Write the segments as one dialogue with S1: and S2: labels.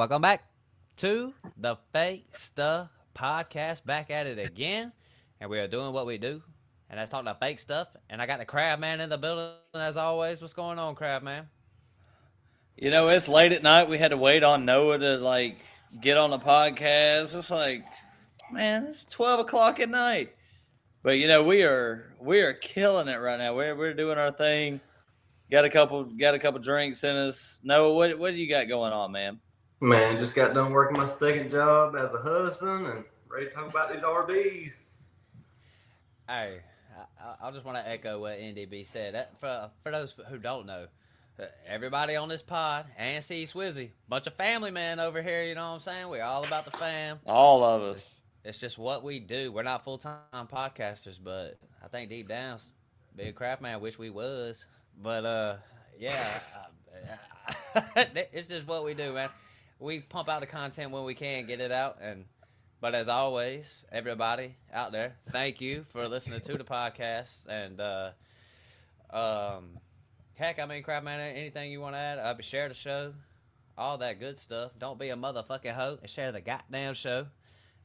S1: Welcome back to the Fake Stuff Podcast. Back at it again, and we are doing what we do, and that's talking about fake stuff. And I got the Crab Man in the building as always. What's going on, Crab Man?
S2: You know, it's late at night. We had to wait on Noah to get on the podcast. It's like, man, it's 12 o'clock at night. But we are killing it right now. We're doing our thing. Got a couple drinks in us. Noah, what do you got going on, man?
S3: Man, just got done working my second job as a husband and ready to talk about these RBs.
S1: Hey, I just want to echo what NDB said. For those who don't know, everybody on this pod, and C Swizzy, bunch of family men over here, you know what I'm saying? We're all about the fam.
S2: All of us.
S1: It's just what we do. We're not full-time podcasters, but I think deep down, Big Craft Man wish we was. But, yeah, it's just what we do, man. We pump out the content when we can get it out. But as always, everybody out there, thank you for listening to the podcast. And, heck, I mean, Crap Man, anything you want to add? Share the show, all that good stuff. Don't be a motherfucking hoe and share the goddamn show.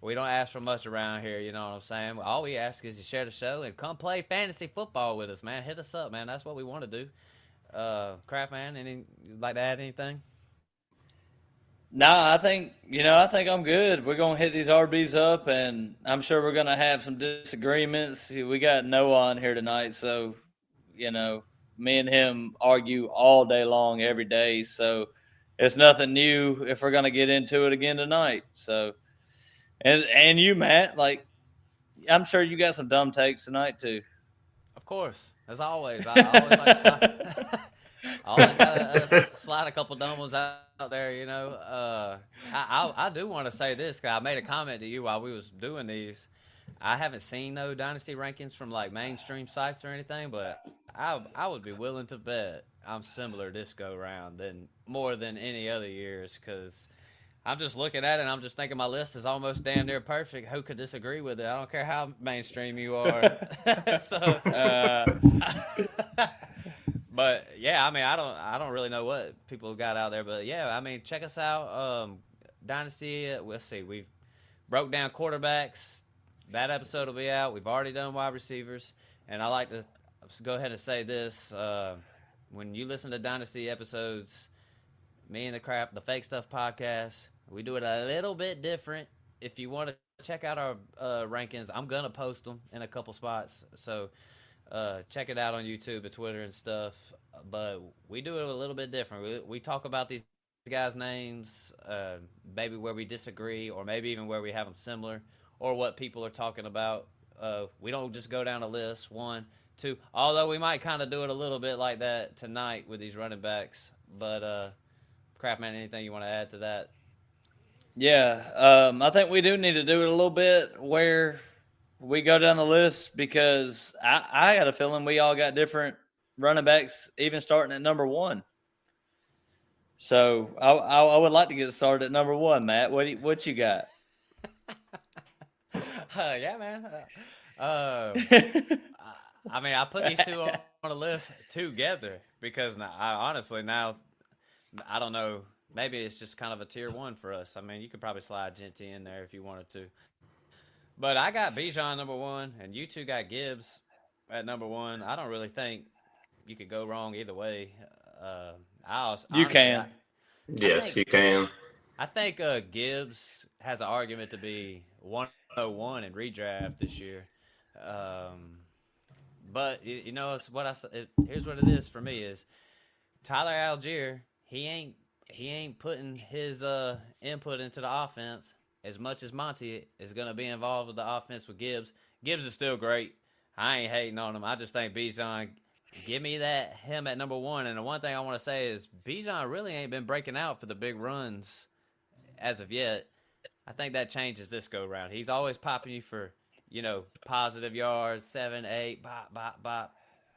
S1: We don't ask for much around here, you know what I'm saying? All we ask is you share the show and come play fantasy football with us, man. Hit us up, man. That's what we want to do. Crap Man, you'd like to add anything?
S2: Nah, I think I'm good. We're going to hit these RBs up, and I'm sure we're going to have some disagreements. We got Noah on here tonight, so, me and him argue all day long, every day. So it's nothing new if we're going to get into it again tonight. So, and you, Matt, I'm sure you got some dumb takes tonight, too.
S1: Of course. As always. I always like to always gotta slide a couple dumb ones out there, you know. I do want to say this, because I made a comment to you while we was doing these. I haven't seen no Dynasty Rankings from, mainstream sites or anything, but I would be willing to bet I'm similar this go-round more than any other years, because I'm just looking at it and I'm just thinking my list is almost damn near perfect. Who could disagree with it? I don't care how mainstream you are. But yeah, I mean, I don't really know what people got out there, but yeah, I mean, check us out. Dynasty, let's see, we've broke down quarterbacks. That episode will be out. We've already done wide receivers, and I like to go ahead and say this: when you listen to Dynasty episodes, me and the Fake Stuff podcast, we do it a little bit different. If you want to check out our rankings, I'm gonna post them in a couple spots, so check it out on YouTube and Twitter and stuff. But we do it a little bit different. We talk about these guys' names, maybe where we disagree, or maybe even where we have them similar, or what people are talking about. We don't just go down a list, 1, 2, although we might kind of do it a little bit like that tonight with these running backs. But Craftman, anything you want to add to that?
S2: Yeah, I think we do need to do it a little bit where we go down the list, because I got a feeling we all got different running backs, even starting at number 1. So I would like to get started at number 1, Matt. What you got?
S1: Yeah, man. I mean, I put these two on a list together because honestly now, I don't know. Maybe it's just kind of a tier 1 for us. I mean, you could probably slide Genty in there if you wanted to. But I got Bijan number 1, and you two got Gibbs at number 1. I don't really think you could go wrong either way.
S2: You can.
S3: Yes, you can.
S1: I think Gibbs has an argument to be 101 in redraft this year. But you know, it's what here's what it is for me is Tyler Algier. He ain't putting his input into the offense as much as Monty is going to be involved with the offense with Gibbs. Gibbs is still great. I ain't hating on him. I just think Bijan, give me him at number 1. And the one thing I want to say is Bijan really ain't been breaking out for the big runs as of yet. I think that changes this go round. He's always popping you for, positive yards, 7, 8, bop, bop, bop.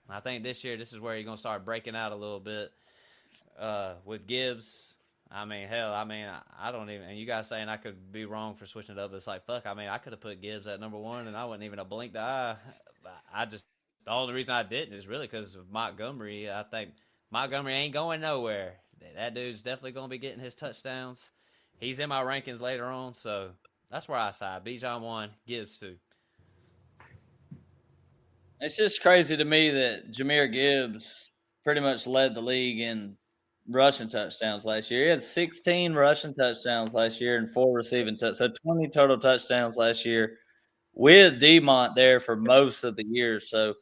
S1: I think this year, this is where you're going to start breaking out a little bit. With Gibbs, I mean, hell, I don't even, and you guys saying I could be wrong for switching it up. It's like, fuck, I mean, I could have put Gibbs at number 1 and I wouldn't even have blinked the eye. The only reason I didn't is really because of Montgomery. I think Montgomery ain't going nowhere. That dude's definitely going to be getting his touchdowns. he's in my rankings later on. So that's where I side. Bijan 1, Gibbs 2.
S2: It's just crazy to me that Jahmyr Gibbs pretty much led the league in rushing touchdowns last year. He had 16 rushing touchdowns last year and 4 receiving touchdowns. So 20 total touchdowns last year with Demont there for most of the year. So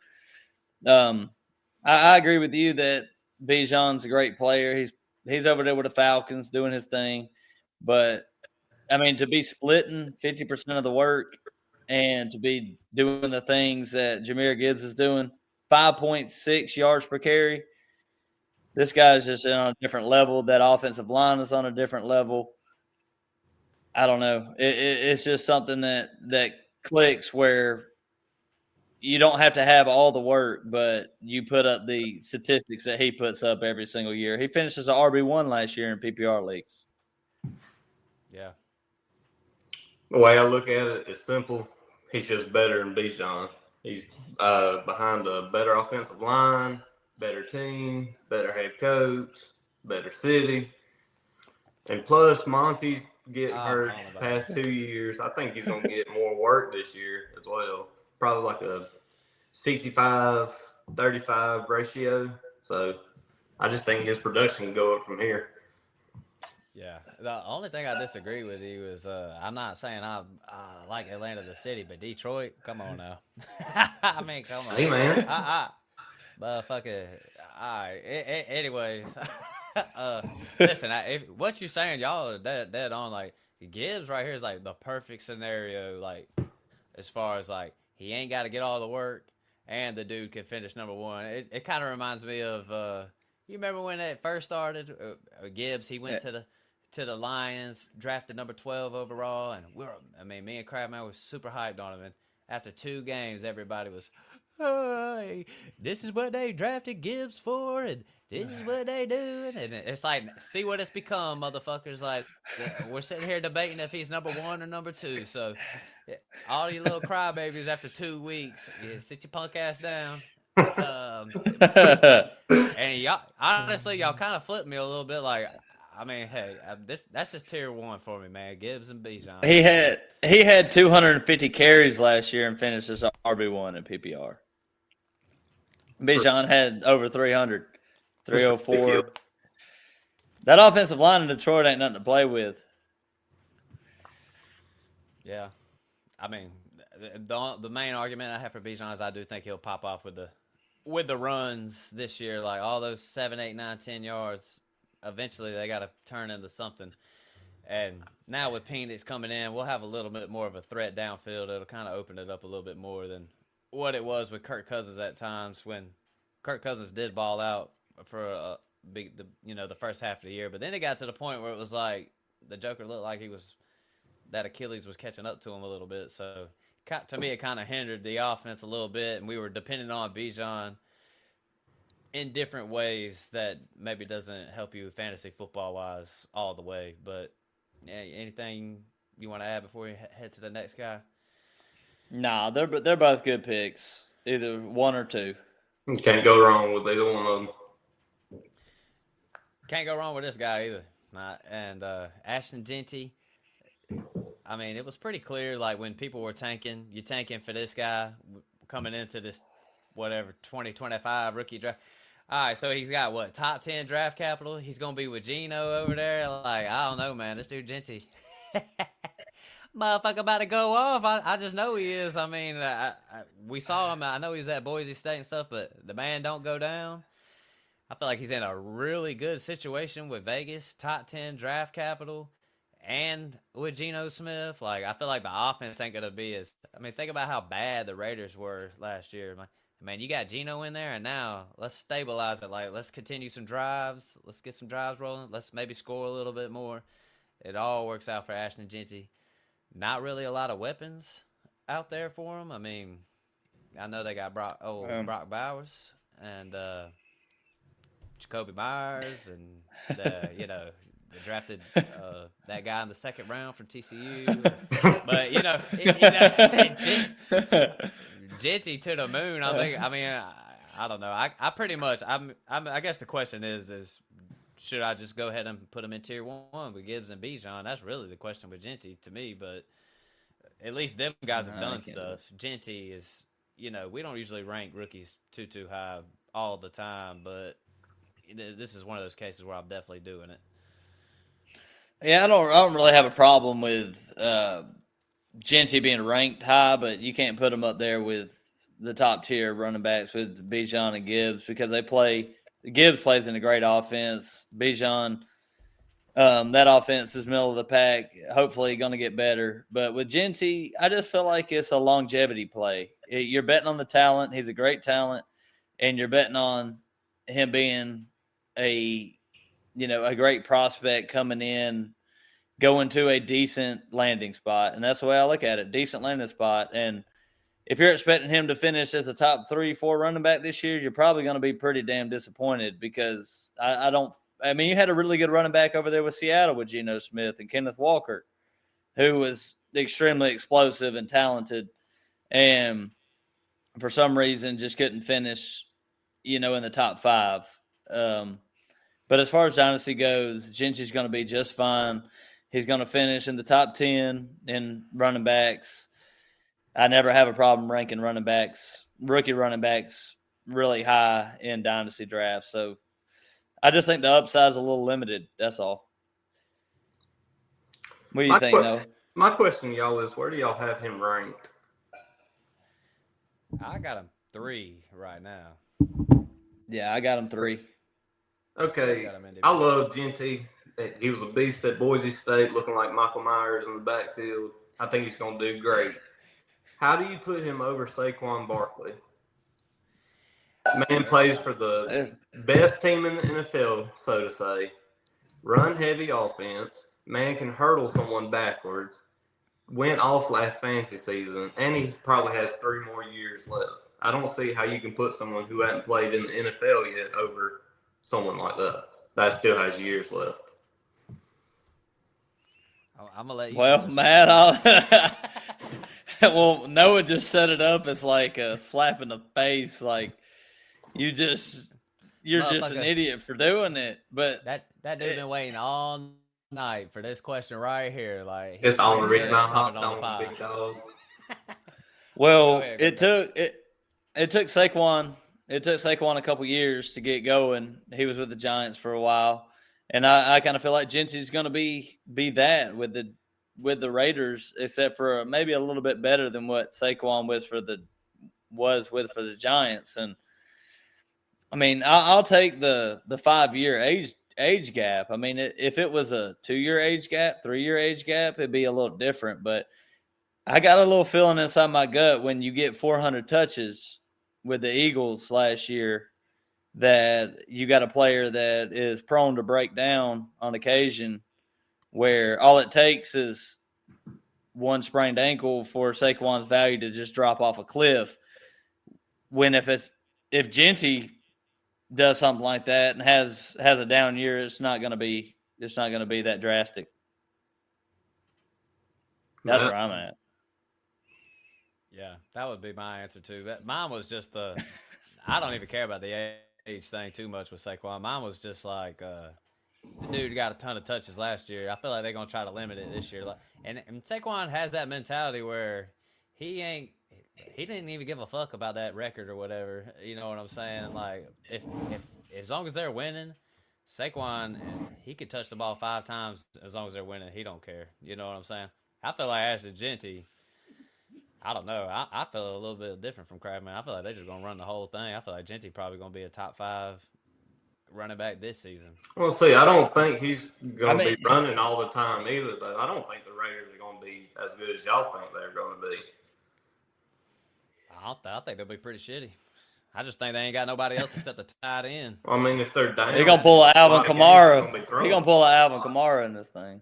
S2: I agree with you that Bijan's a great player. He's over there with the Falcons doing his thing. But, I mean, to be splitting 50% of the work and to be doing the things that Jahmyr Gibbs is doing, 5.6 yards per carry, this guy's just on a different level. That offensive line is on a different level. I don't know. It's just something that clicks where you don't have to have all the work, but you put up the statistics that he puts up every single year. He finishes an RB1 last year in PPR leagues.
S1: Yeah.
S3: The way I look at it is simple. He's just better than Bijan. He's behind a better offensive line, better team, better head coach, better city. And plus, Monty's getting hurt past 2 years. I think he's going to get more work this year as well. Probably like a 65-35 ratio. So I just think his production can go up from here.
S1: Yeah. The only thing I disagree with you is I'm not saying I like Atlanta the city, but Detroit, come on now. I mean, come on.
S3: Hey, man.
S1: Motherfucker. All right. Anyways, listen, what you saying, y'all are dead on. Like, Gibbs right here is like the perfect scenario, like, as far as like, he ain't got to get all the work, and the dude can finish number 1. It kind of reminds me of, you remember when it first started? Gibbs, he went to the Lions, drafted number 12 overall, and me and Crabman was super hyped on him. And after 2 games, everybody was, hey, this is what they drafted Gibbs for, and this is what they do. And it's like, see what it's become, motherfuckers. Like, we're sitting here debating if he's number 1 or number 2. So, all you little crybabies after 2 weeks, sit your punk ass down. And y'all, honestly, y'all kind of flipped me a little bit. Like, I mean, hey, that's just tier 1 for me, man. Gibbs and Bijan.
S2: He had 250 carries last year and finished as RB1 in PPR. Bijan had over 300, 304. That offensive line in Detroit ain't nothing to play with.
S1: Yeah, I mean, the main argument I have for Bijan is I do think he'll pop off with the runs this year. Like, all those 7, 8, 9, 10 yards. Eventually, they got to turn into something. And now with Penix coming in, we'll have a little bit more of a threat downfield. It'll kind of open it up a little bit more than what it was with Kirk Cousins at times, when Kirk Cousins did ball out for the first half of the year. But then it got to the point where it was like the Joker looked like that Achilles was catching up to him a little bit. So to me, it kind of hindered the offense a little bit, and we were depending on Bijan in different ways that maybe doesn't help you fantasy football wise all the way. But yeah, anything you want to add before we head to the next guy?
S2: Nah, they're both good picks, either 1 or 2.
S3: You can't go wrong with either one of them.
S1: Can't go wrong with this guy either. And Ashton Genty, I mean, it was pretty clear, like, when people were tanking, you're tanking for this guy coming into this, 2025 rookie draft. All right, so he's got, top 10 draft capital? He's going to be with Geno over there? Like, I don't know, man. This dude Genty. Motherfucker about to go off. I just know he is. I mean, we saw him. I know he's at Boise State and stuff, but the man don't go down. I feel like he's in a really good situation with Vegas, top 10 draft capital, and with Geno Smith. Like, I feel like the offense ain't going to be think about how bad the Raiders were last year. Man, you got Geno in there, and now let's stabilize it. Like, let's continue some drives. Let's get some drives rolling. Let's maybe score a little bit more. It all works out for Ashton Genty. Not really a lot of weapons out there for him. I mean, I know they got Brock Bowers and Jacoby Myers, and they drafted that guy in the 2nd round from TCU. But Genty to the moon. I don't know. I pretty much. I guess the question is should I just go ahead and put him in tier 1 with Gibbs and Bijan? That's really the question with Genty to me, but at least them guys have done stuff. Genty is, we don't usually rank rookies too high all the time, but this is one of those cases where I'm definitely doing it.
S2: Yeah, I don't really have a problem with Genty being ranked high, but you can't put him up there with the top tier running backs with Bijan and Gibbs because Gibbs plays in a great offense. Bijan, that offense is middle of the pack. Hopefully going to get better. But with Genty, I just feel like it's a longevity play. You're betting on the talent. He's a great talent. And you're betting on him being a great prospect coming in, going to a decent landing spot. And that's the way I look at it, decent landing spot. And if you're expecting him to finish as a top 3-4 running back this year, you're probably going to be pretty damn disappointed because you had a really good running back over there with Seattle with Geno Smith and Kenneth Walker, who was extremely explosive and talented, and for some reason just couldn't finish, in the top 5. But as far as Dynasty goes, Genty's going to be just fine. He's going to finish in the top 10 in running backs. I never have a problem ranking rookie running backs, really high in Dynasty drafts. So I just think the upside's a little limited. That's all. What do you think, Noah?
S3: My question to y'all is, where do y'all have him ranked?
S1: I got him 3 right now.
S2: Yeah, I got him 3.
S3: Okay, I love Genty. He was a beast at Boise State, looking like Michael Myers in the backfield. I think he's going to do great. How do you put him over Saquon Barkley? Man plays for the best team in the NFL, so to say. Run-heavy offense. Man can hurdle someone backwards. Went off last fantasy season, and he probably has 3 more years left. I don't see how you can put someone who hasn't played in the NFL yet over someone like that still has years left.
S1: I'm gonna let you.
S2: Well, Matt, well, Noah just set it up as like a slap in the face, like you're just an idiot for doing it. But
S1: that dude been waiting all night for this question right here. Like
S3: it's the only reason I hopped on big dog.
S2: Well, it took Saquon. It took Saquon a couple years to get going. He was with the Giants for a while, and I kind of feel like Genty's going to be that with the Raiders, except for maybe a little bit better than what Saquon was for the Giants. And I mean, I'll take the 5-year age gap. I mean, if it was a 2-year age gap, 3-year age gap, it'd be a little different. But I got a little feeling inside my gut when you get 400 touches with the Eagles last year that you got a player that is prone to break down on occasion, where all it takes is one sprained ankle for Saquon's value to just drop off a cliff. When if Genty does something like that and has a down year, it's not going to be that drastic. That's where I'm at.
S1: Yeah, that would be my answer too. Mine was just I don't even care about the age thing too much with Saquon. Mine was just like the dude got a ton of touches last year. I feel like they're gonna try to limit it this year. And Saquon has that mentality where he didn't even give a fuck about that record or whatever. You know what I'm saying? Like if as long as they're winning, Saquon, he could touch the ball 5 times as long as they're winning. He don't care. You know what I'm saying? I feel like Ashley Genty. I don't know. I feel a little bit different from Crabman. I feel like they're just going to run the whole thing. I feel like Genty probably going to be a top 5 running back this season.
S3: Well, see, I don't think he's going to be running all the time either, though. I don't think the Raiders are going to be as good as y'all think they're going to be.
S1: I think they'll be pretty shitty. I just think they ain't got nobody else except the tight end.
S3: I mean, if they're down,
S2: they're going to pull an Alvin Kamara. They're going to pull an Alvin Kamara in this thing.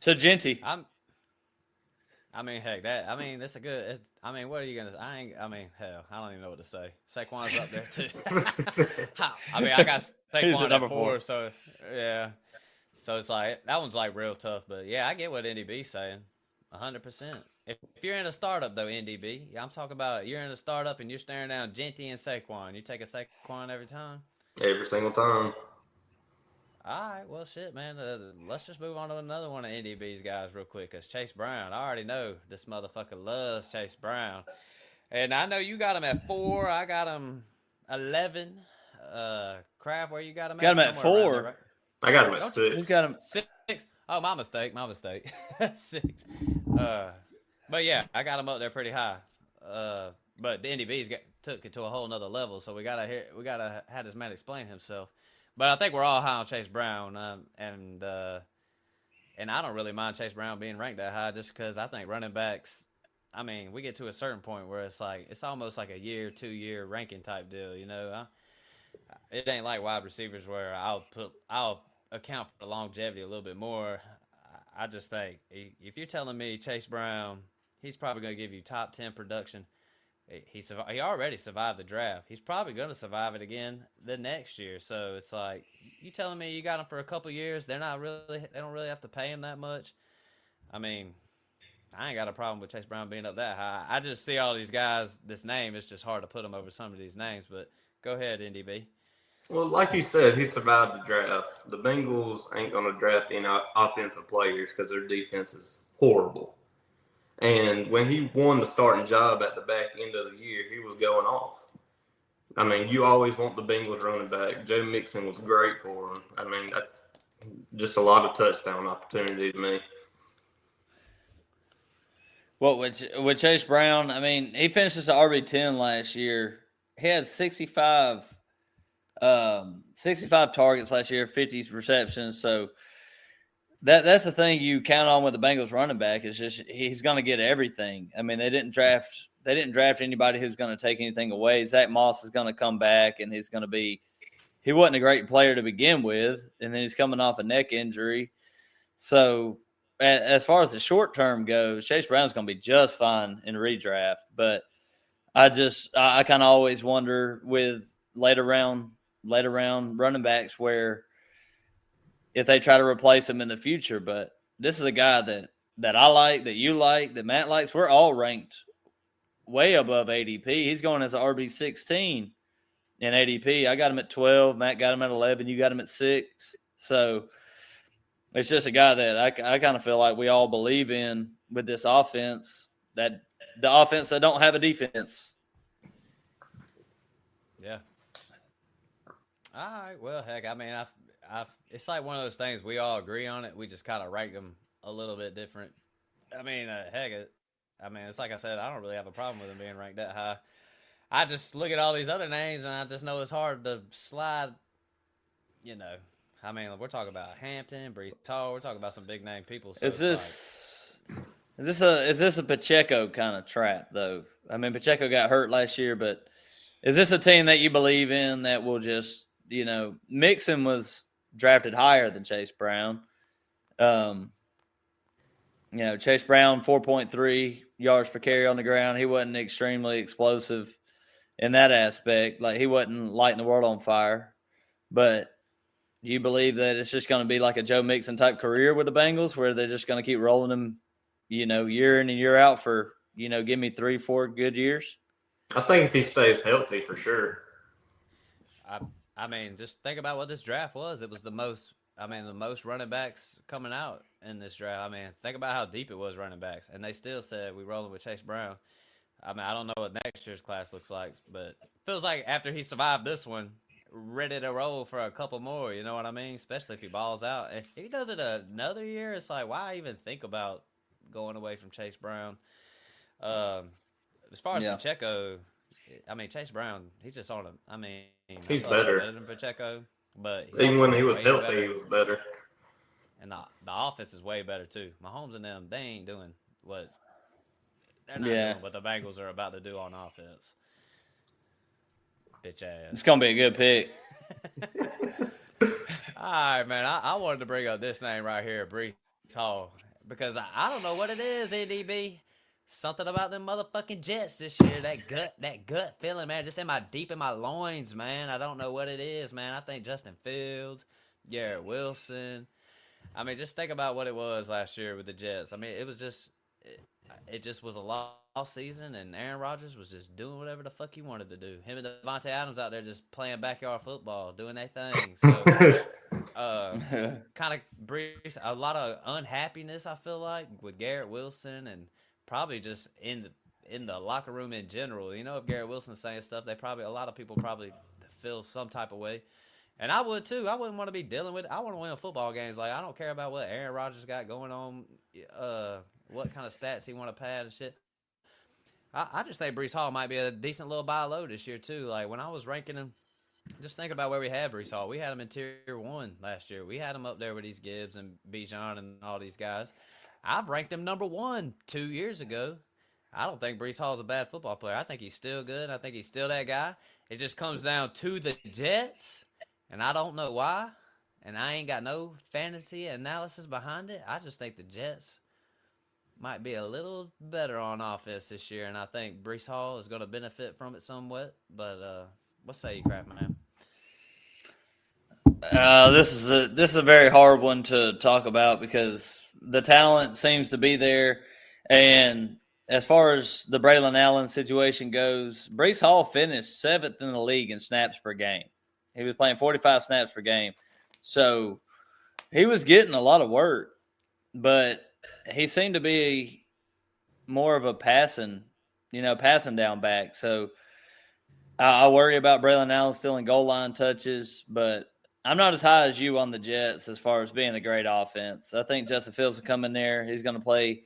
S2: So, Genty.
S1: That's a good. What are you gonna? Hell, I don't even know what to say. Saquon's up there too. I got Saquon at 4, so yeah. So it's like that one's like real tough, but yeah, I get what NDB's saying, 100%. If you're in a startup though, NDB, I'm talking about you're in a startup and you're staring down Genty and Saquon. You take a Saquon every time.
S3: Every single time.
S1: All right, well, shit, man. Let's just move on to another one of NDB's guys real quick, because Chase Brown, I already know this motherfucker loves Chase Brown. And I know you got him at 4. I got him 11. Crab, where you got him at?
S2: Got him at
S1: Somewhere around there,
S2: 4.
S1: right?
S3: I got him at
S1: Don't you?
S2: Who's
S3: 6.
S2: got him?
S1: 6. Oh, my mistake. 6. But yeah, I got him up there pretty high. But the NDB's took it to a whole nother level, so we gotta have this man explain himself. But I think we're all high on Chase Brown, and I don't really mind Chase Brown being ranked that high, just because I think running backs. I mean, we get to a certain point where it's almost like a 2-year ranking type deal, you know. It ain't like wide receivers where I'll account for the longevity a little bit more. I just think if you're telling me Chase Brown, he's probably going to give you top 10 production. He already survived the draft. He's probably going to survive it again the next year. So it's like, you telling me you got him for a couple years? They don't really have to pay him that much. I mean, I ain't got a problem with Chase Brown being up that high. I just see all these guys. This name, it's just hard to put them over some of these names. But go ahead, NDB.
S3: Well, like you said, he survived the draft. The Bengals ain't going to draft any offensive players because their defense is horrible. And when he won the starting job at the back end of the year, he was going off. I mean, you always want the Bengals running back. Joe Mixon was great for him. I mean, just a lot of touchdown opportunity to me.
S2: Well, with Chase Brown, I mean, he finished as an RB10 last year. He had 65 targets last year, 50 receptions. So that's the thing you count on with the Bengals running back, is just he's going to get everything. I mean, they didn't draft anybody who's going to take anything away. Zach Moss is going to come back, and he wasn't a great player to begin with, and then he's coming off a neck injury. So as far as the short term goes, Chase Brown's going to be just fine in redraft. But I kind of always wonder with later round running backs where if they try to replace him in the future. But this is a guy that I like, that you like, that Matt likes. We're all ranked way above ADP. He's going as an RB16 in ADP. I got him at 12. Matt got him at 11. You got him at 6. So it's just a guy that I kind of feel like we all believe in with this offense, that the offense that don't have a defense.
S1: Yeah. All right. Well, heck, I mean, it's like one of those things. We all agree on it. We just kind of rank them a little bit different. I mean, it's like I said, I don't really have a problem with them being ranked that high. I just look at all these other names, and I just know it's hard to slide, you know. I mean, we're talking about Hampton, Brees Hall. We're talking about some big name people. So is
S2: this a Pacheco kind of trap, though? I mean, Pacheco got hurt last year, but is this a team that you believe in that will just, you know, Mixon was drafted higher than Chase Brown. You know, Chase Brown, 4.3 yards per carry on the ground. He wasn't extremely explosive in that aspect. Like, he wasn't lighting the world on fire. But do you believe that it's just going to be like a Joe Mixon type career with the Bengals, where they're just going to keep rolling him, you know, year in and year out for, you know, give me 3-4 good years?
S3: I think if he stays healthy, for sure.
S1: I mean, just think about what this draft was. It was the most running backs coming out in this draft. I mean, think about how deep it was running backs. And they still said we rolling with Chase Brown. I mean, I don't know what next year's class looks like, but it feels like after he survived this one, ready to roll for a couple more, you know what I mean? Especially if he balls out. If he does it another year, it's like, why even think about going away from Chase Brown? As far as Pacheco, I mean, Chase Brown, he's just on him. I mean,
S3: he's better
S1: than Pacheco, but
S3: even when he was healthy, he was better.
S1: And the offense is way better too. Mahomes and them, they ain't doing what doing what the Bengals are about to do on offense. Bitch ass.
S2: It's gonna be a good pick.
S1: All right, man. I wanted to bring up this name right here, Brees Hall, because I don't know what it is, ADB. Something about them motherfucking Jets this year. That gut feeling, man, just deep in my loins, man. I don't know what it is, man. I think Justin Fields, Garrett Wilson. I mean, just think about what it was last year with the Jets. I mean, it was just it just was a lost season, and Aaron Rodgers was just doing whatever the fuck he wanted to do. Him and Devontae Adams out there just playing backyard football, doing their thing. So kind of brings a lot of unhappiness. I feel like with Garrett Wilson and probably just in the locker room in general. You know, if Garrett Wilson's saying stuff, a lot of people probably feel some type of way. And I would too. I wouldn't want to be dealing with it. I want to win football games. Like, I don't care about what Aaron Rodgers got going on, what kind of stats he want to pad and shit. I just think Breece Hall might be a decent little buy low this year too. Like, when I was ranking him, just think about where we had Breece Hall. We had him in tier 1 last year. We had him up there with these Gibbs and Bijan and all these guys. I've ranked him number 1 2 years ago. I don't think Breece Hall's a bad football player. I think he's still good. I think he's still that guy. It just comes down to the Jets, and I don't know why. And I ain't got no fantasy analysis behind it. I just think the Jets might be a little better on offense this year, and I think Breece Hall is going to benefit from it somewhat. But what say you, Crap Man?
S2: This is a very hard one to talk about because the talent seems to be there, and as far as the Braylon Allen situation goes, Breece Hall finished 7th in the league in snaps per game. He was playing 45 snaps per game, so he was getting a lot of work, but he seemed to be more of a passing down back. So I worry about Braylon Allen stealing goal line touches, but I'm not as high as you on the Jets as far as being a great offense. I think Justin Fields will come in there. He's going to play.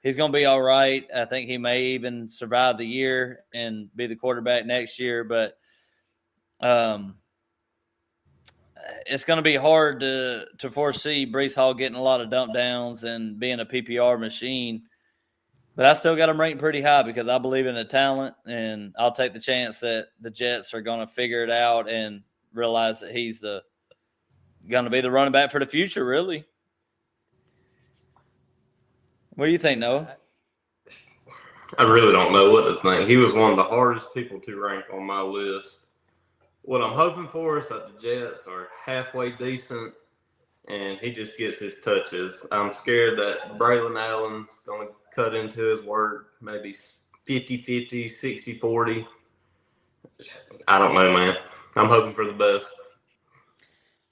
S2: He's going to be all right. I think he may even survive the year and be the quarterback next year. But it's going to be hard to foresee Breece Hall getting a lot of dump downs and being a PPR machine. But I still got him ranked pretty high because I believe in the talent, and I'll take the chance that the Jets are going to figure it out and realize that he's going to be the running back for the future, really. What do you think, Noah?
S3: I really don't know what to think. He was one of the hardest people to rank on my list. What I'm hoping for is that the Jets are halfway decent and he just gets his touches. I'm scared that Braylon Allen's going to cut into his work, maybe 50-50, 60-40. I don't know, man. I'm hoping for the best.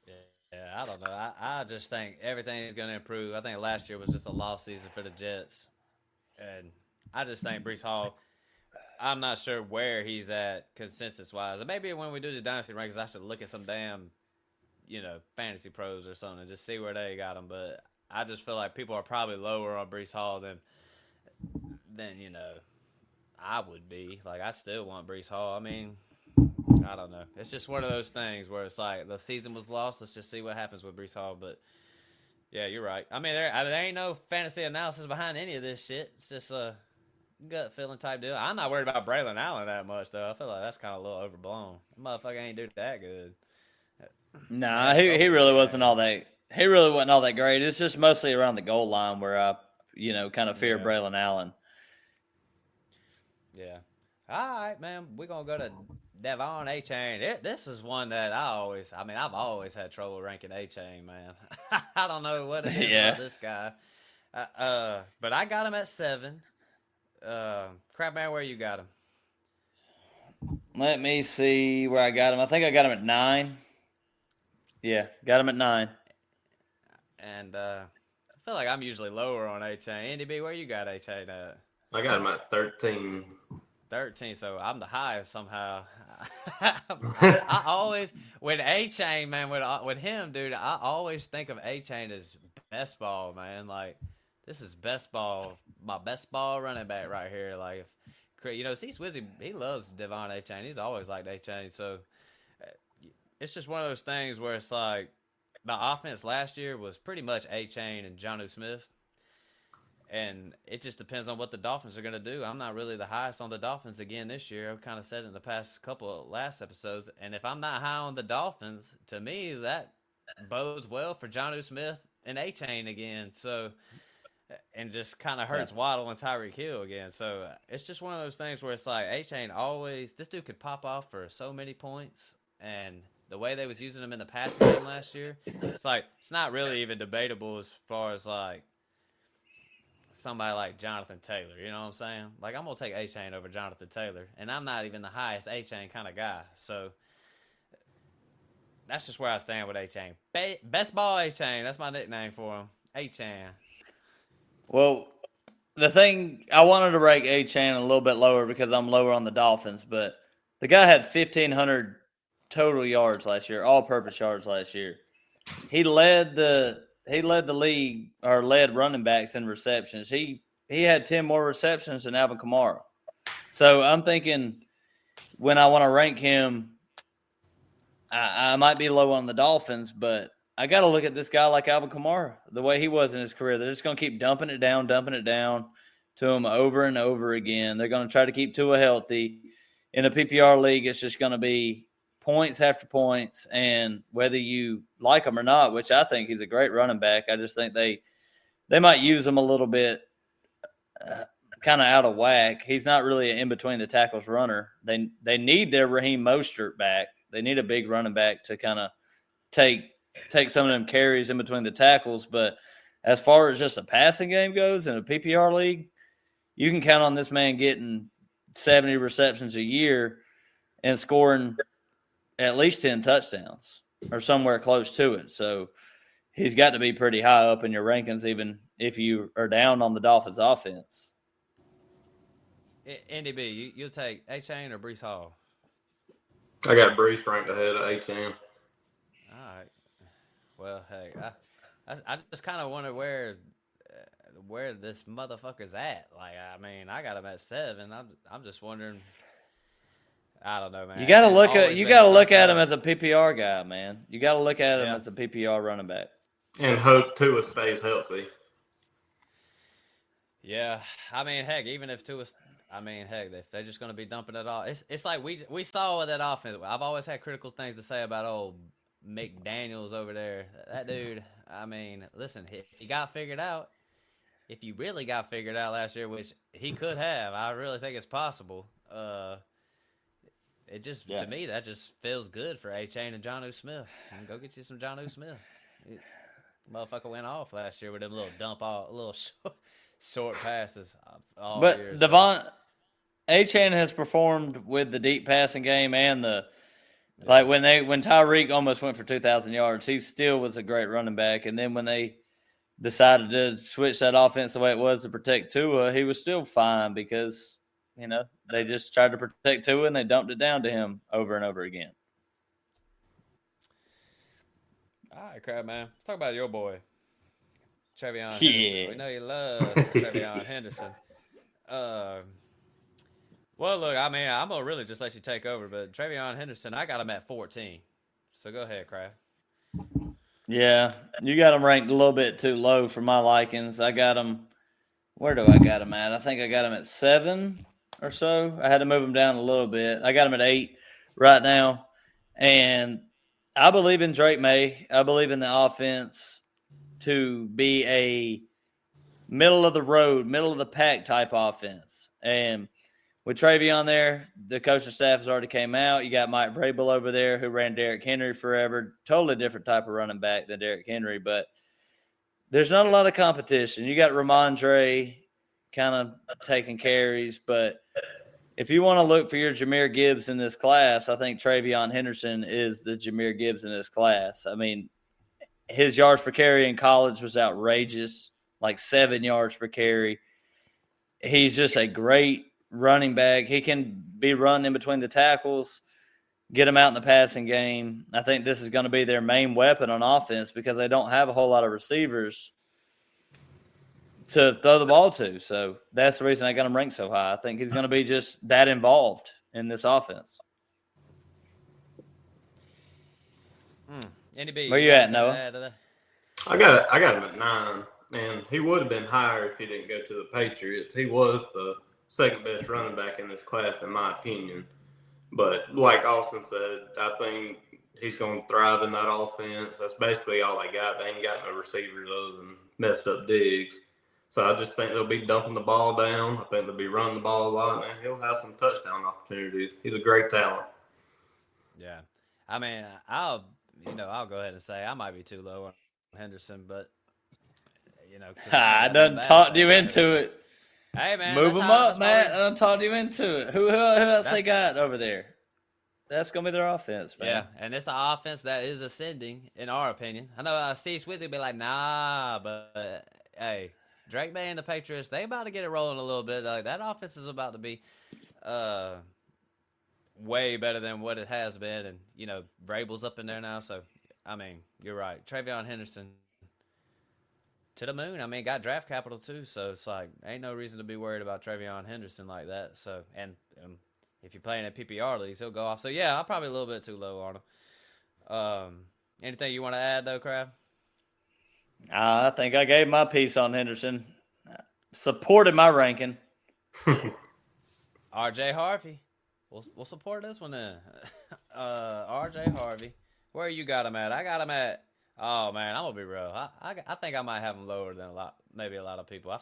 S1: Yeah, I don't know. I just think everything is going to improve. I think last year was just a lost season for the Jets. And I just think Breece Hall, I'm not sure where he's at consensus-wise. And maybe when we do the Dynasty Rankings, I should look at some damn, fantasy pros or something and just see where they got him. But I just feel like people are probably lower on Breece Hall than I would be. Like, I still want Breece Hall. I mean, I don't know. It's just one of those things where it's like the season was lost. Let's just see what happens with Breece Hall. But, yeah, you're right. I mean, there ain't no fantasy analysis behind any of this shit. It's just a gut feeling type deal. I'm not worried about Braylon Allen that much, though. I feel like that's kind of a little overblown. The motherfucker ain't do that good.
S2: Nah, he really wasn't all that. He really wasn't all that great. It's just mostly around the goal line where I, kind of fear Braylon Allen.
S1: Yeah. All right, man. We're going to go to Devon A-Chain. This is one that I've always had trouble ranking A-Chain, man. I don't know what it is about this guy. But I got him at 7. Crap Man, where you got him?
S2: Let me see where I got him. I think I got him at 9. Yeah, got him at 9.
S1: And I feel like I'm usually lower on A-Chain. Andy B, where you got A-Chain at?
S3: I got him at 13.
S1: 13, so I'm the highest somehow. I always, with A-Chain, man, with him, dude, I always think of A-Chain as best ball, man. Like, this is best ball, my best ball running back right here. Like, C Swizzy, he loves Devon A-Chain. He's always liked A-Chain. So it's just one of those things where it's like the offense last year was pretty much A-Chain and Jonnu Smith. And it just depends on what the Dolphins are going to do. I'm not really the highest on the Dolphins again this year. I've kind of said it in the past couple of last episodes. And if I'm not high on the Dolphins, to me, that bodes well for Jonnu Smith and A-Chain again. So, and just kind of hurts Waddle and Tyreek Hill again. So it's just one of those things where it's like A-Chain always, this dude could pop off for so many points. And the way they was using him in the passing game last year, it's like, it's not really even debatable as far as like, somebody like Jonathan Taylor, you know what I'm saying? Like, I'm going to take A-Chain over Jonathan Taylor, and I'm not even the highest A-Chain kind of guy. So, that's just where I stand with A-Chain. Best ball A-Chain. That's my nickname for him. A-Chain.
S2: Well, the thing I wanted to rank A-Chain a little bit lower because I'm lower on the Dolphins, but the guy had 1,500 total yards last year, all-purpose yards last year. He led the league or led running backs in receptions. He had 10 more receptions than Alvin Kamara. So I'm thinking when I want to rank him, I might be low on the Dolphins, but I got to look at this guy like Alvin Kamara, the way he was in his career. They're just going to keep dumping it down to him over and over again. They're going to try to keep Tua healthy. In a PPR league, it's just going to be points after points, and whether you like him or not, which I think he's a great running back, I just think they might use him a little bit kind of out of whack. He's not really an in-between the tackles runner. They need their Raheem Mostert back. They need a big running back to kind of take some of them carries in between the tackles. But as far as just a passing game goes in a PPR league, you can count on this man getting 70 receptions a year and scoring at least 10 touchdowns or somewhere close to it. So he's got to be pretty high up in your rankings, even if you are down on the Dolphins offense.
S1: Andy B, you'll take A-Chain or Brees Hall?
S3: I got Brees ranked ahead of A-Chain.
S1: All right. Well, hey, I just kind of wonder where this motherfucker's at. Like, I mean, I got him at 7. I'm just wondering. I don't know, man.
S2: You got to look at him as a PPR guy, man. You got to look at him as a PPR running back,
S3: and hope Tua stays healthy.
S1: Yeah, I mean, heck, even if Tua's. I mean, heck, if they're just going to be dumping it all, it's like we saw with that offense. I've always had critical things to say about old McDaniels over there. That dude, I mean, listen, if he got figured out, if he really got figured out last year, which he could have, I really think it's possible. It just to me that just feels good for A-Chain and Jonnu Smith. And go get you some Jonnu Smith. Motherfucker went off last year with them little short passes.
S2: But year, Devon. A-Chain has performed with the deep passing game and like when Tyreek almost went for 2,000 yards, he still was a great running back. And then when they decided to switch that offense the way it was to protect Tua, he was still fine because, they just tried to protect Tua and they dumped it down to him over and over again.
S1: All right, crap, man. Let's talk about your boy, Trevion Henderson. We know you love Trevion Henderson. Well, look, I mean, I'm going to really just let you take over, but Trevion Henderson, I got him at 14. So go ahead, Kraft.
S2: Yeah, you got him ranked a little bit too low for my likings. I got him – where do I got him at? I think I got him at 7 or so. I had to move him down a little bit. I got him at 8 right now. And I believe in Drake May. I believe in the offense to be a middle-of-the-road, middle-of-the-pack type offense. And with Trevion there, the coaching staff has already came out. You got Mike Vrabel over there who ran Derrick Henry forever. Totally different type of running back than Derrick Henry, but there's not a lot of competition. You got Ramondre kind of taking carries, but if you want to look for your Jahmyr Gibbs in this class, I think Trevion Henderson is the Jahmyr Gibbs in this class. I mean, his yards per carry in college was outrageous, like 7 yards per carry. He's just a great running back. He can be run in between the tackles, get him out in the passing game. I think this is going to be their main weapon on offense because they don't have a whole lot of receivers to throw the ball to. So that's the reason I got him ranked so high. I think he's going to be just that involved in this offense. Where you at, Noah?
S3: I got him at 9, and he would have been higher if he didn't go to the Patriots. He was the second best running back in this class, in my opinion. But like Austin said, I think he's going to thrive in that offense. That's basically all they got. They ain't got no receivers other than messed up Diggs. So I just think they'll be dumping the ball down. I think they'll be running the ball a lot, and he'll have some touchdown opportunities. He's a great talent.
S1: Yeah. I mean, I'll go ahead and say I might be too low on Henderson, but,
S2: I done talked you into it.
S1: Hey, man.
S2: Move him up, man. I done talked you into it. Who else they got over there? that's gonna be their offense, man.
S1: Yeah, and it's an offense that is ascending, in our opinion. I know Steve Swift would be like, nah, but hey, Drake May and the Patriots, they about to get it rolling a little bit. Like, that offense is about to be way better than what it has been, and Vrabel's up in there now. So, I mean, you're right. Travion Henderson to the moon. I mean, got draft capital too, so it's like ain't no reason to be worried about Travion Henderson like that. So, and if you're playing in PPR leagues, he'll go off. So yeah, I'm probably a little bit too low on him. Anything you want to add though, Crab?
S2: I think I gave my piece on Henderson. Supported my ranking.
S1: RJ Harvey. We'll support this one then. RJ Harvey. Where you got him at? I got him at. Oh man, I'm gonna be real. I think I might have him lower than maybe a lot of people.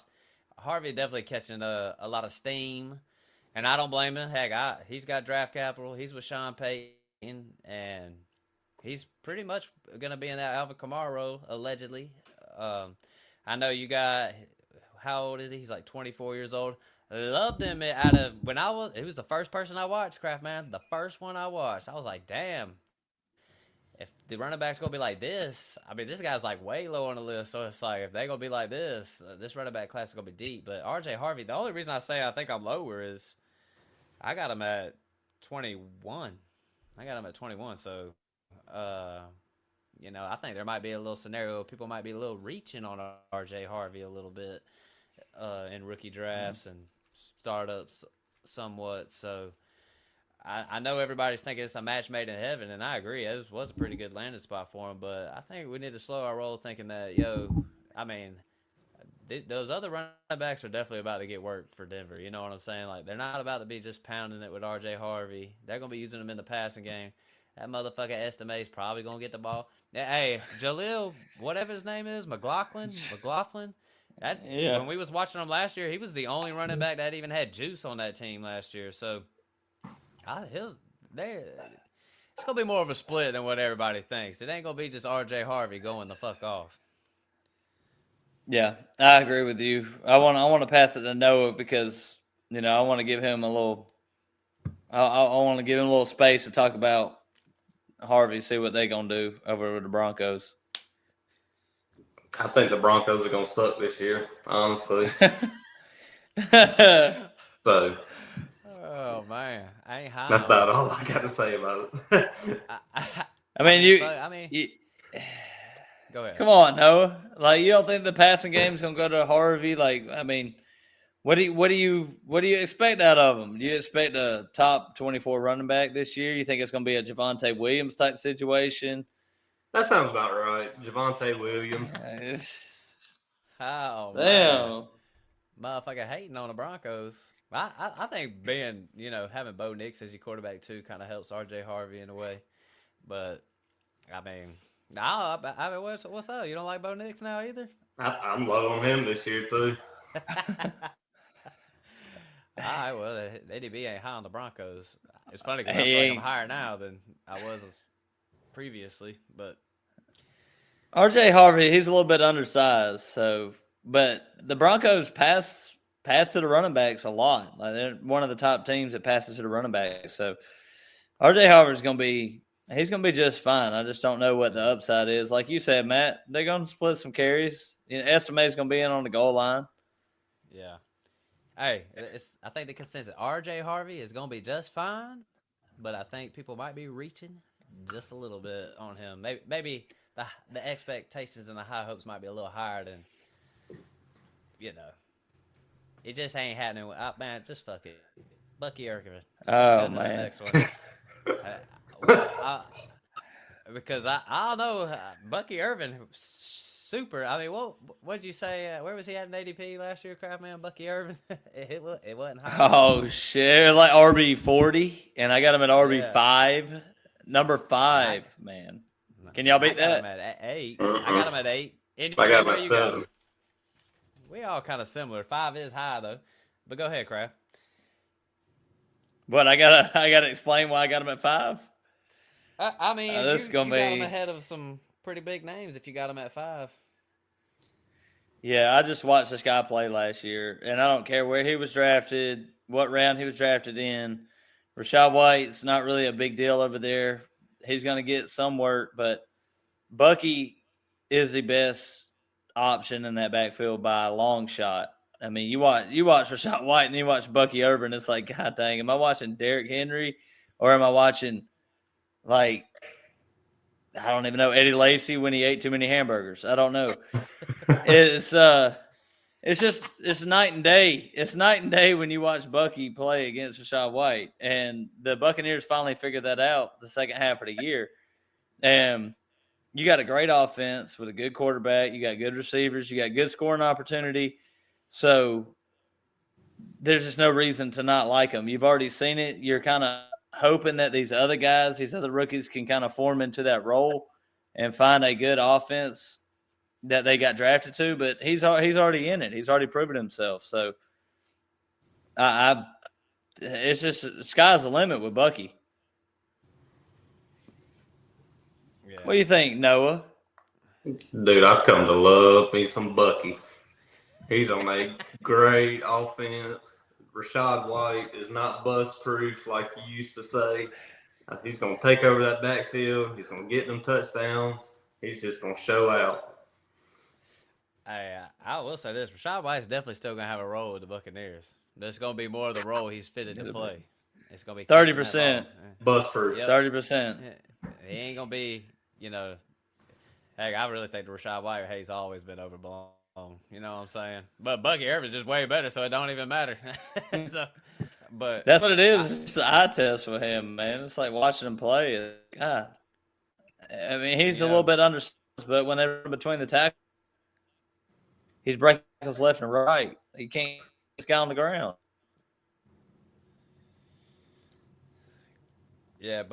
S1: Harvey definitely catching a lot of steam, and I don't blame him. Heck, he's got draft capital. He's with Sean Payton, and he's pretty much gonna be in that Alvin Kamara role allegedly. I know you got. How old is he? He's like 24 years old. Loved him out of when he was the first person I watched, Kraft Man. The first one I watched. I was like, damn. If the running back's going to be like this, I mean, this guy's like way low on the list. So it's like, if they're going to be like this running back class is going to be deep. But RJ Harvey, the only reason I say I think I'm lower is I got him at 21. So, I think there might be a little scenario. People might be a little reaching on RJ Harvey a little bit in rookie drafts and startups somewhat. So I know everybody's thinking it's a match made in heaven, and I agree. It was a pretty good landing spot for him. But I think we need to slow our roll thinking that, those other running backs are definitely about to get work for Denver. You know what I'm saying? Like, they're not about to be just pounding it with RJ Harvey. They're going to be using him in the passing game. That motherfucker Estimate's probably going to get the ball. Hey, Jaleel, whatever his name is, McLaughlin. When we was watching him last year, he was the only running back that even had juice on that team last year. So, it's going to be more of a split than what everybody thinks. It ain't going to be just RJ Harvey going the fuck off.
S2: Yeah, I agree with you. I want to pass it to Noah because, I want to give him a little space to talk about Harvey, see what they going to do over with the Broncos.
S3: I think the Broncos are going to suck this year, honestly. So.
S1: Oh, man. I ain't high.
S3: That's about all I got to say about it.
S1: Go ahead.
S2: Come on, Noah. Like, you don't think the passing game is going to go to Harvey? Like, I mean, what do you expect out of him? Do you expect a top 24 running back this year? You think it's going to be a Javonte Williams type situation?
S3: That sounds about right. Javonte Williams.
S1: Oh,
S2: damn.
S1: Man. Motherfucker hating on the Broncos. I think being, having Bo Nix as your quarterback too kind of helps RJ Harvey in a way. But, I mean, what's up? You don't like Bo Nix now either?
S3: I'm low on him this year too.
S1: All right, well, ADB ain't high on the Broncos. It's funny because I feel like I'm higher now than I was previously, but
S2: RJ Harvey, he's a little bit undersized, but the Broncos pass to the running backs a lot. Like, they're one of the top teams that passes to the running backs. So RJ Harvey's going to be just fine. I just don't know what the upside is. Like you said, Matt, they're going to split some carries. Estimate's going to be in on the goal line.
S1: Yeah. Hey, I think the consensus RJ Harvey is going to be just fine, but I think people might be reaching just a little bit on him. Maybe the expectations and the high hopes might be a little higher than, it just ain't happening. Man, just fuck it. Bucky Irvin.
S2: Oh, man.
S1: Next one. Because I don't know, Bucky Irvin, super. I mean, what did you say? Where was he at in ADP last year, Craftman? Bucky Irvin? it wasn't high.
S2: Oh shit! Like RB40, and I got him at RB5, number 5. Man, can y'all beat that?
S1: I got him at 8. I got him at 8.
S3: I got him at 7.
S1: We all kind of similar. 5 is high though, but go ahead, Kraft.
S2: But I gotta explain why I got him at 5.
S1: I mean, you got him ahead of some pretty big names if you got him at 5.
S2: Yeah, I just watched this guy play last year, and I don't care where he was drafted, what round he was drafted in. Rashad White's not really a big deal over there. He's going to get some work, but Bucky is the best option in that backfield by a long shot. I mean, you watch Rashad White and you watch Bucky Urban. It's like, God dang, am I watching Derrick Henry or am I watching like I don't even know Eddie Lacy when he ate too many hamburgers? I don't know. It's night and day. It's night and day when you watch Bucky play against Rashad White, and the Buccaneers finally figured that out the second half of the year. And you got a great offense with a good quarterback. You got good receivers. You got good scoring opportunity. So there's just no reason to not like them. You've already seen it. You're kind of hoping that these other guys, these other rookies can kind of form into that role and find a good offense that they got drafted to. But he's already in it. He's already proven himself. So it's just sky's the limit with Bucky.
S1: Yeah.
S2: What do you think, Noah?
S3: Dude, I've come to love me some Bucky. He's on a great offense. Rashad White is not bust proof like you used to say. He's going to take over that backfield. He's going to get them touchdowns. He's just going to show out.
S1: I will say this: Rashad White's definitely still going to have a role with the Buccaneers. There's going to be more of the role he's fitted to play. It's going to be
S2: 30%.
S3: Bust proof.
S2: 30%.
S1: He ain't going to be, Heck, I really think the Rashad White hate's always been overblown. You know what I'm saying? But Bucky Irvin's just way better, so it don't even matter. But
S2: that's what it is. It's an eye test with him, man. It's like watching him play. God, I mean, he's a little bit undersized, but when they're between the tackles, he's breaking tackles left and right. He can't get this guy on the ground.
S1: Yeah,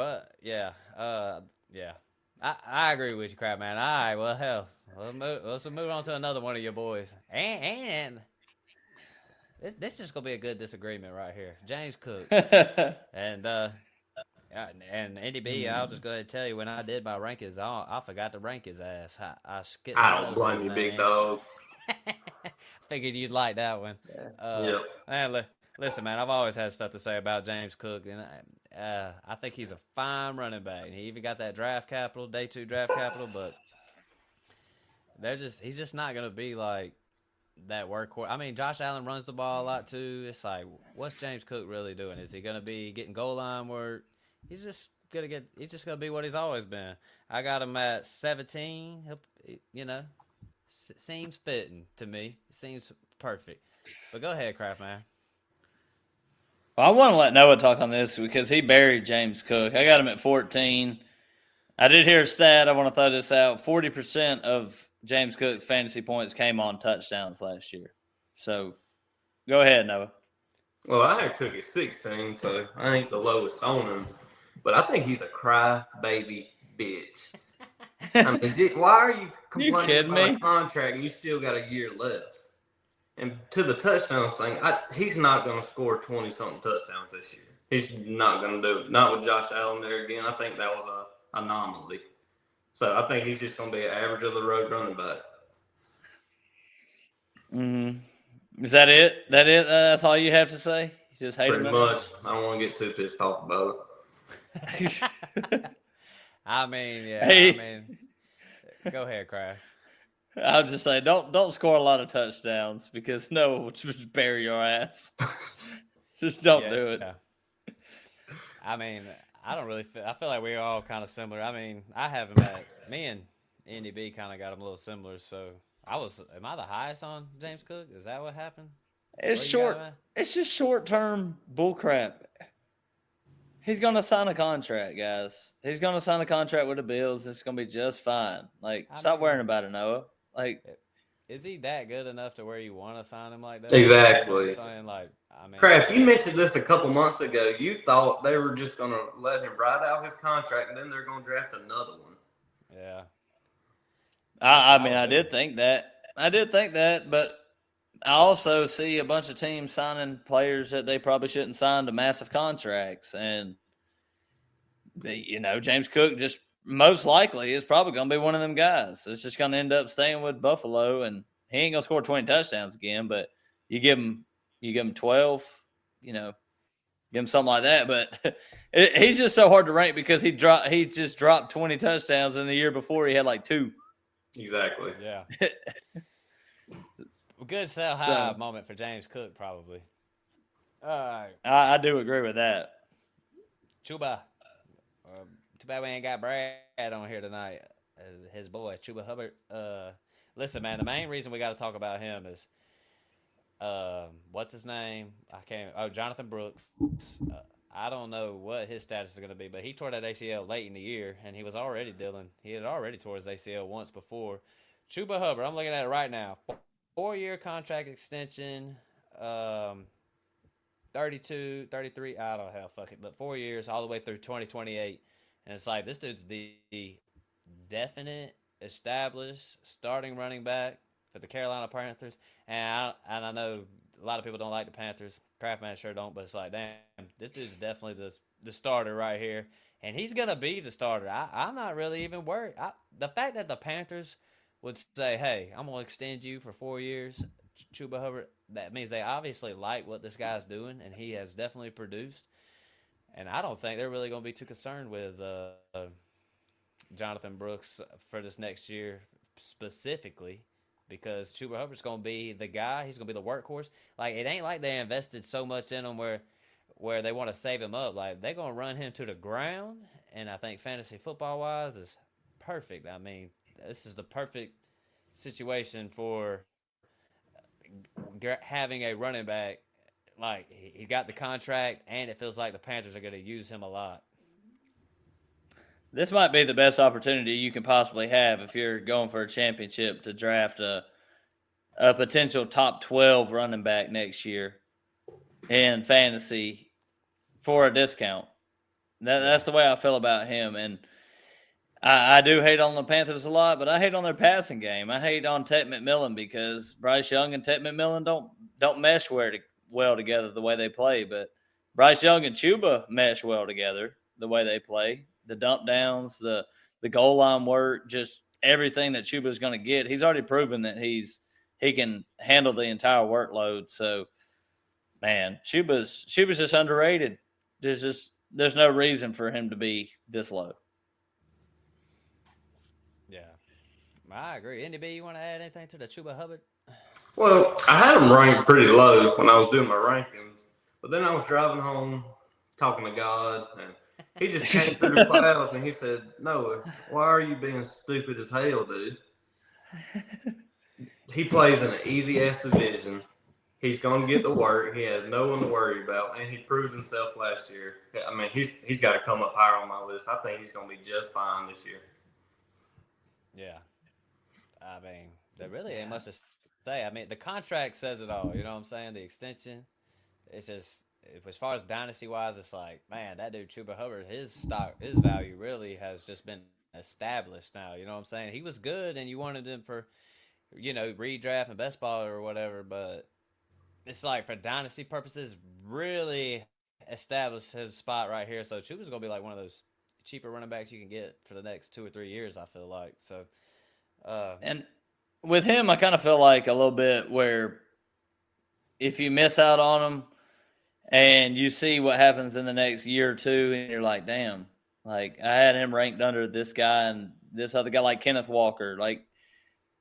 S1: I agree with you, Crab Man. All right, well, hell, let's move on to another one of your boys. And this is gonna be a good disagreement right here, James Cook. and NDB, I'll just go ahead and tell you when I did my rankings, I forgot to rank his ass. I skipped.
S3: I don't blame you, big dog.
S1: Figured you'd like that one.
S3: Yep.
S1: Man, listen, man, I've always had stuff to say about James Cook, and I think he's a fine running back. He even got that draft capital, day 2 draft capital, but he's just not going to be like that workhorse. I mean, Josh Allen runs the ball a lot too. It's like, what's James Cook really doing? Is he going to be getting goal line work? He's just going to be what he's always been. I got him at 17. Seems fitting to me. Seems perfect. But go ahead, Kraft Man.
S2: Well, I want to let Noah talk on this because he buried James Cook. I got him at 14. I did hear a stat. I want to throw this out. 40% of James Cook's fantasy points came on touchdowns last year. So go ahead, Noah.
S3: Well, I had Cook at 16, so I ain't the lowest on him. But I think he's a cry-baby bitch. I mean, why are you complaining about a contract and you still got a year left? And to the touchdowns thing, he's not going to score 20-something touchdowns this year. He's not going to do it. Not with Josh Allen there again. I think that was an anomaly. So I think he's just going to be an average-of-the-road running back.
S2: Mm-hmm. Is that it? That's all you have to say? You just hate him?
S3: Pretty much. I don't want to get too pissed off about
S1: it. I mean, yeah.
S2: Hey.
S1: Go ahead, Kraft.
S2: I'll just say, don't score a lot of touchdowns because Noah will just bury your ass. Just don't do it.
S1: Yeah. I mean, I feel like we're all kind of similar. I mean, I have him at, me and NDB kind of got him a little similar. So am I the highest on James Cook? Is that what happened?
S2: It's short. It's just short-term bullcrap. He's going to sign a contract, guys. He's going to sign a contract with the Bills. It's going to be just fine. Stop worrying about it, Noah.
S1: Is he that good enough to where you want to sign him like that?
S3: Exactly.
S1: Kraft,
S3: you mentioned this a couple months ago. You thought they were just going to let him ride out his contract, and then they're going to draft another one.
S1: Yeah.
S2: I mean, I did think that, but I also see a bunch of teams signing players that they probably shouldn't sign to massive contracts. And, James Cook just most likely is probably going to be one of them guys. It's just going to end up staying with Buffalo, and he ain't going to score 20 touchdowns again, but you give him 12, but give him something like that. But he's just so hard to rank because he just dropped 20 touchdowns, and the year before he had like 2.
S3: Exactly.
S1: Yeah. Good sell high moment for James Cook, probably.
S2: I do agree with that.
S1: Chuba. Too bad we ain't got Brad on here tonight. His boy, Chuba Hubbard. Listen, man, the main reason we got to talk about him is, what's his name? Jonathan Brooks. I don't know what his status is going to be, but he tore that ACL late in the year, and he had already tore his ACL once before. Chuba Hubbard, I'm looking at it right now. 4-year contract extension, 32, 33, I don't know, fuck it, but 4 years all the way through 2028. And it's like, this dude's the definite, established starting running back for the Carolina Panthers. And I know a lot of people don't like the Panthers. Craftman sure don't, but it's like, damn, this dude's definitely the starter right here. And he's going to be the starter. I'm not really even worried. The fact that the Panthers would say, hey, I'm going to extend you for 4 years, Chuba Hubbard, that means they obviously like what this guy's doing, and he has definitely produced. And I don't think they're really going to be too concerned with Jonathan Brooks for this next year specifically, because Chuba Hubbard's going to be the guy. He's going to be the workhorse. Like, it ain't like they invested so much in him where they want to save him up. Like, they're going to run him to the ground, and I think fantasy football-wise is perfect. I mean, this is the perfect situation for having a running back. Like, he got the contract, and it feels like the Panthers are going to use him a lot.
S2: This might be the best opportunity you can possibly have if you're going for a championship to draft a potential top 12 running back next year in fantasy for a discount. That's the way I feel about him. And I do hate on the Panthers a lot, but I hate on their passing game. I hate on Ted McMillan because Bryce Young and Ted McMillan don't mesh well together the way they play. But Bryce Young and Chuba mesh well together the way they play. The dump downs, the goal line work, just everything that Chuba's going to get. He's already proven that he can handle the entire workload. So, man, Chuba's just underrated. There's no reason for him to be this low.
S1: Yeah, I agree. Andy B, you want to add anything to the Chuba Hubbard?
S3: Well, I had him ranked pretty low when I was doing my rankings, but then I was driving home talking to God, and he just came through the clouds and he said, Noah, why are you being stupid as hell, dude? He plays in an easy-ass division. He's going to get the work. He has no one to worry about, and he proved himself last year. I mean, he's got to come up higher on my list. I think he's going to be just fine this year.
S1: Yeah. I mean, there really ain't much to say. I mean, the contract says it all. You know what I'm saying? The extension. It's just, as far as dynasty-wise, it's like, man, that dude, Chuba Hubbard, his value really has just been established now. You know what I'm saying? He was good, and you wanted him for, redraft and best ball or whatever, but it's like, for dynasty purposes, really established his spot right here. So Chuba's going to be like one of those cheaper running backs you can get for the next 2 or 3 years, I feel like. So,
S2: and with him, I kind of feel like a little bit where if you miss out on him and you see what happens in the next year or two, and you're like, damn, like I had him ranked under this guy and this other guy like Kenneth Walker. Like,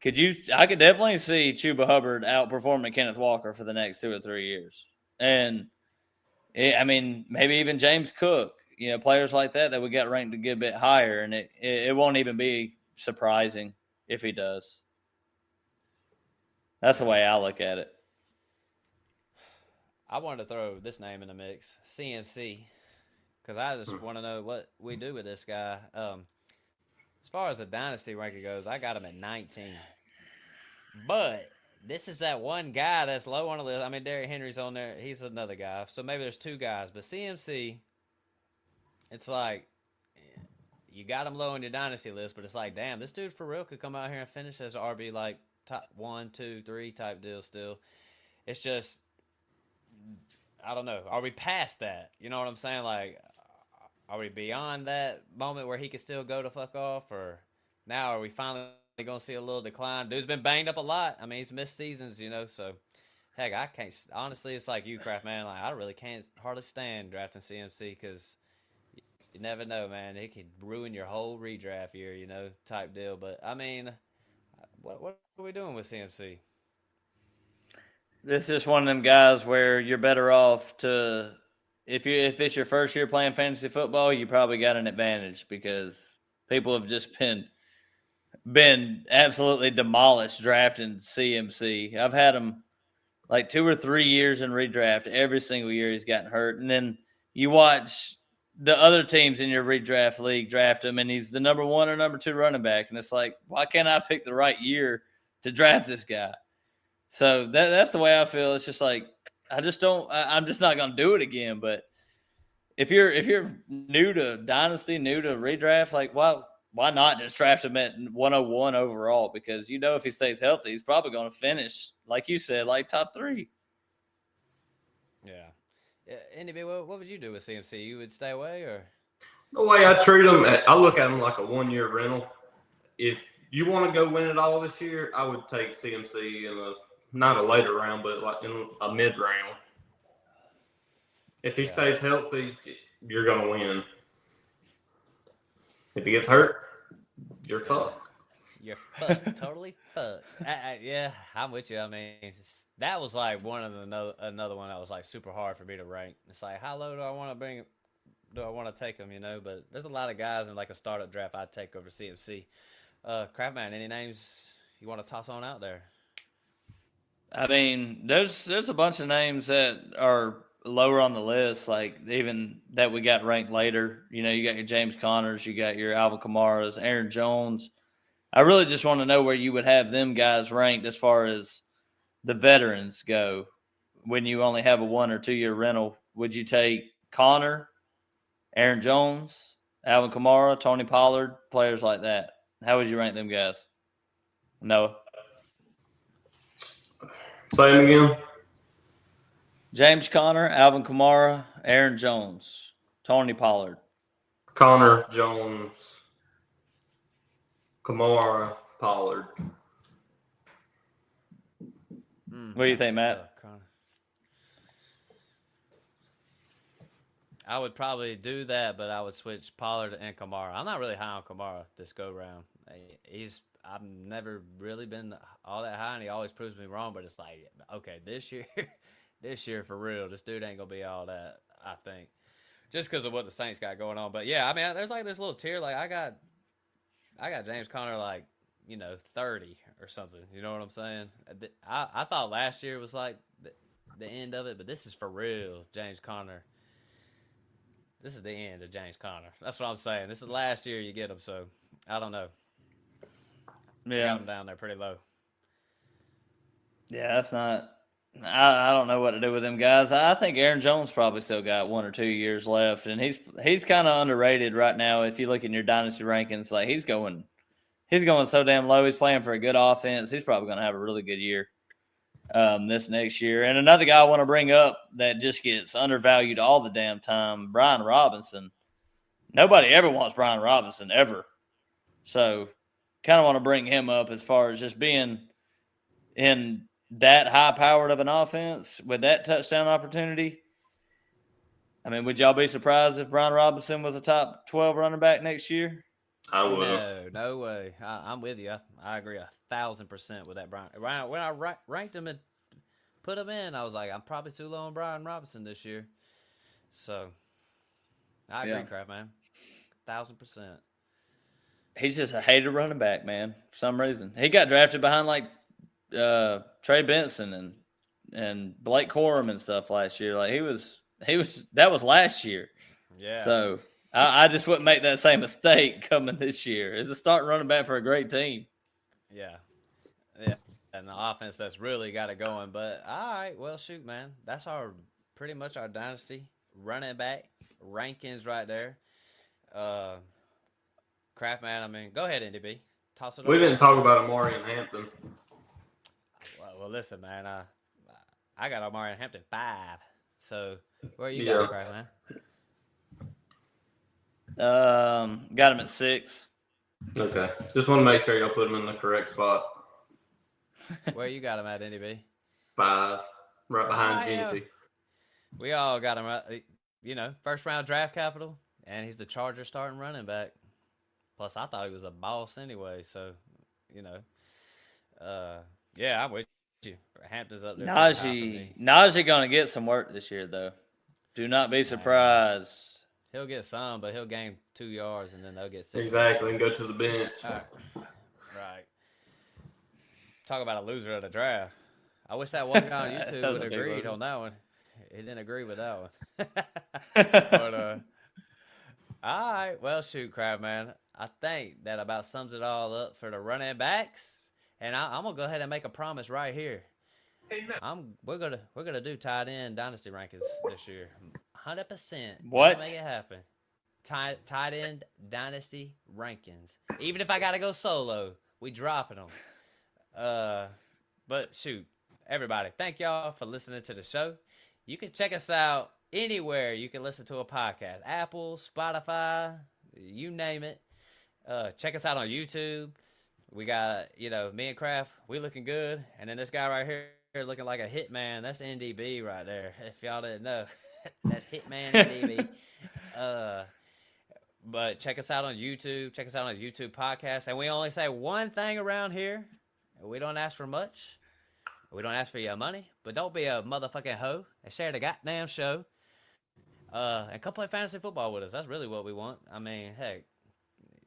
S2: I could definitely see Chuba Hubbard outperforming Kenneth Walker for the next 2 or 3 years. And maybe even James Cook, players like that we got ranked a good bit higher, and it won't even be surprising if he does. That's the way I look at it.
S1: I wanted to throw this name in the mix, CMC, because I just want to know what we do with this guy. As far as the dynasty ranking goes, I got him at 19. But this is that one guy that's low on the list. I mean, Derrick Henry's on there. He's another guy. So maybe there's 2 guys. But CMC, it's like, you got him low on your dynasty list, but it's like, damn, this dude for real could come out here and finish as an RB, like, top 1, 2, 3 type deal still. It's just, I don't know. Are we past that? You know what I'm saying? Like, are we beyond that moment where he could still go the fuck off? Or now are we finally going to see a little decline? Dude's been banged up a lot. I mean, he's missed seasons, so Heck, I can't. Honestly, it's like you, Craft Man. Like I really can't hardly stand drafting CMC because you never know, man. It could ruin your whole redraft year, type deal. But I mean, what are we doing with CMC?
S2: This is just one of them guys where you're better off to if it's your first year playing fantasy football, you probably got an advantage because people have just been absolutely demolished drafting CMC. I've had him like 2 or 3 years in redraft. Every single year he's gotten hurt, and then you watch the other teams in your redraft league draft him, and he's the number 1 or number 2 running back, and it's like, why can't I pick the right year to draft this guy? So that's the way I feel. It's just like I'm just not going to do it again. But if you're new to Dynasty, new to redraft, like why not just draft him at 101 overall? Because if he stays healthy, he's probably going to finish, like you said, like top 3.
S1: Yeah. Andy, what would you do with CMC? You would stay away or?
S3: The way I treat him, I look at him like a 1-year rental. If you want to go win it all this year, I would take CMC in not a later round, but like in a mid round. If he stays healthy, you're going to win. If he gets hurt, you're fucked.
S1: You're fucked, totally fucked. Yeah, I'm with you. I mean, that was like one of another one that was like super hard for me to rank. It's like, how low do I want to take him? But there's a lot of guys in like a startup draft I'd take over CMC. Craftman, any names you want to toss on out there?
S2: I mean, there's a bunch of names that are lower on the list, like even that we got ranked later. You got your James Connors, you got your Alvin Kamara's, Aaron Jones. I really just want to know where you would have them guys ranked as far as the veterans go. When you only have a 1 or 2 year rental, would you take Connor, Aaron Jones, Alvin Kamara, Tony Pollard, players like that? How would you rank them guys? Noah?
S3: Say him again.
S2: James Conner, Alvin Kamara, Aaron Jones, Tony Pollard.
S3: Connor, Jones, Kamara, Pollard.
S2: What do you think, Matt?
S1: I would probably do that, but I would switch Pollard and Kamara. I'm not really high on Kamara this go round. I've never really been all that high, and he always proves me wrong. But it's like, okay, this year for real, this dude ain't gonna be all that. I think just because of what the Saints got going on. But yeah, I mean, there's like this little tier. Like I got James Conner like 30 or something. You know what I'm saying? I thought last year was like the end of it, but this is for real, James Conner. This is the end of James Conner. That's what I'm saying. This is the last year you get him, so I don't know.
S2: Yeah,
S1: got him down there pretty low.
S2: Yeah, that's not. I don't know what to do with them guys. I think Aaron Jones probably still got 1 or 2 years left, and he's kind of underrated right now. If you look in your Dynasty rankings, like he's going so damn low. He's playing for a good offense. He's probably going to have a really good year this next year. And another guy I want to bring up that just gets undervalued all the damn time, Brian Robinson. Nobody ever wants Brian Robinson ever, so kind of want to bring him up as far as just being in that high-powered of an offense with that touchdown opportunity. I mean, would y'all be surprised if Brian Robinson was a top 12 running back next year?
S3: I would.
S1: No way. I'm with you. I agree 1,000% with that, Brian. When I ranked him and put him in, I was like, I'm probably too low on Brian Robinson this year. So, I agree, Craft Man. 1,000%.
S2: He's just a hated running back, man, for some reason. He got drafted behind, like, Trey Benson and Blake Corum and stuff last year. Like, that was last year.
S1: Yeah.
S2: So, I just wouldn't make that same mistake coming this year. It's a starting running back for a great team.
S1: Yeah. And the offense that's really got it going. But, all right, well, shoot, man. That's pretty much our Dynasty running back rankings right there. Craft Man, I mean, go ahead, Indy B. Toss it
S3: We
S1: over.
S3: didn't talk about Amari and Hampton.
S1: Well, listen, man. I got Amari and Hampton 5. So, where you got it, Craft Man?
S2: Got him at 6.
S3: Okay. Just want to make sure y'all put him in the correct spot.
S1: Where you got him at, Indy B?
S3: 5. right behind Genty.
S1: We all got him, first round draft capital, and he's the Chargers starting running back. Plus, I thought he was a boss anyway, so, I'm with you. Hampton's up there.
S2: Najee going to get some work this year, though. Do not be surprised.
S1: He'll get some, but he'll gain 2 yards, and then they'll get 6.
S3: Exactly, and go to the bench.
S1: Right. Talk about a loser of the draft. I wish that one guy on YouTube would have agreed on that one. He didn't agree with that one. But, all right. Well, shoot, Crab Man. I think that about sums it all up for the running backs. And I'm going to go ahead and make a promise right here. We're gonna do tight end Dynasty Rankings this year. 100%.
S2: What?
S1: Make it happen. Tight end Dynasty Rankings. Even if I got to go solo, we dropping them. But shoot, everybody, thank y'all for listening to the show. You can check us out anywhere you can listen to a podcast. Apple, Spotify, you name it. Check us out on YouTube. We got, me and Kraft, we looking good. And then this guy right here looking like a hitman. That's NDB right there. If y'all didn't know, that's Hitman NDB. But check us out on YouTube. Check us out on the YouTube podcast. And we only say one thing around here. We don't ask for much. We don't ask for your money. But don't be a motherfucking hoe and share the goddamn show. And come play fantasy football with us. That's really what we want. I mean, heck,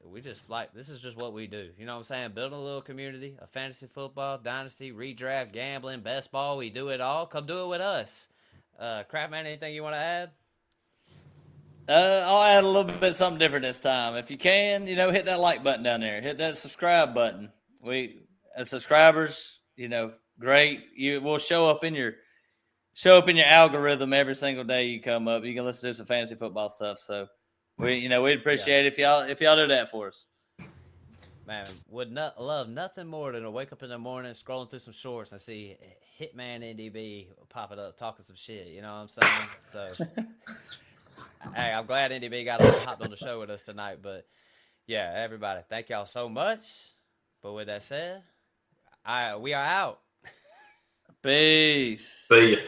S1: we just this is just what we do. You know what I'm saying? Building a little community of fantasy football, dynasty, redraft, gambling, best ball. We do it all. Come do it with us. Crapman, anything you want to add?
S2: I'll add a little bit something different this time. If you can, hit that like button down there. Hit that subscribe button. We, as subscribers, great. We'll show up in your algorithm every single day you come up. You can listen to some fantasy football stuff. So we'd appreciate it if y'all do that for us.
S1: Man, would love nothing more than to wake up in the morning, scrolling through some shorts and see Hitman NDB popping up, talking some shit. You know what I'm saying? So, hey, I'm glad NDB hopped on the show with us tonight. But yeah, everybody, thank y'all so much. But with that said, we are out.
S2: Peace.
S3: See ya.